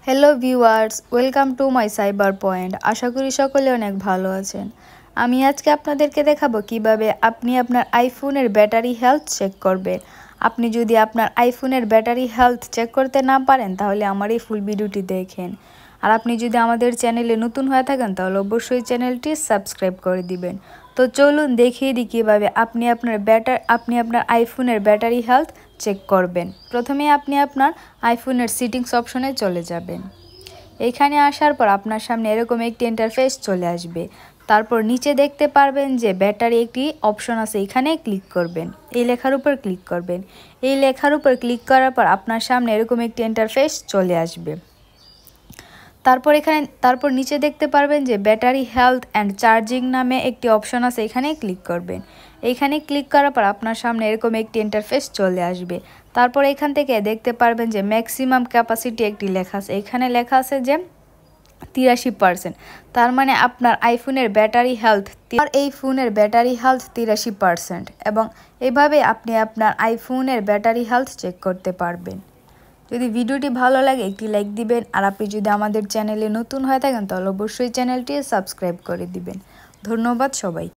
Hello viewers, welcome to my cyber point. আশা করি সকলে অনেক ভালো আছেন। আমি আজকে আপনাদেরকে দেখাবো কিভাবে আপনি আপনার আইফোনের ব্যাটারি হেলথ চেক করবেন। আপনি যদি আপনার আইফোনের ব্যাটারি হেলথ চেক করতে না পারেন তাহলে আমার এই ফুল ভিডিওটি দেখেন। আর আপনি যদি আমাদের চ্যানেলে নতুন হয়ে থাকেন তাহলে অবশ্যই চ্যানেলটি সাবস্ক্রাইব করে দিবেন। তো চলুন দেখিয়ে দিই কীভাবে আপনি আপনার আইফোনের ব্যাটারি হেলথ চেক করবেন। প্রথমে আপনি আপনার আইফোনের সেটিংস অপশনে চলে যাবেন। এইখানে আসার পর আপনার সামনে এরকম একটি ইন্টারফেস চলে আসবে। তারপর নিচে দেখতে পারবেন যে ব্যাটারি একটি অপশন আছে, এখানে ক্লিক করবেন। এই লেখার উপর ক্লিক করবেন। এই লেখার উপর ক্লিক করার পর আপনার সামনে এরকম একটি ইন্টারফেস চলে আসবে। তারপর নিচে দেখতে পারবেন যে ব্যাটারি হেলথ অ্যান্ড চার্জিং নামে একটি অপশন আছে, এখানে ক্লিক করবেন। এইখানে ক্লিক করার পর আপনার সামনে এরকম একটি ইন্টারফেস চলে আসবে। তারপর এখান থেকে দেখতে পারবেন যে ম্যাক্সিমাম ক্যাপাসিটি একটি লেখা আছে, এখানে লেখা আছে যে 83%। তার মানে আপনার আইফোনের ব্যাটারি হেলথ এই ফোনের ব্যাটারি হেলথ 83%। এবং এভাবে আপনি আপনার আইফোনের ব্যাটারি হেলথ চেক করতে পারবেন। যদি ভিডিওটি ভালো লাগে একটি লাইক দিবেন। আর আপনি যদি আমাদের চ্যানেলে নতুন হয়ে থাকেন তাহলে অবশ্যই চ্যানেলটি সাবস্ক্রাইব করে দিবেন। ধন্যবাদ সবাই।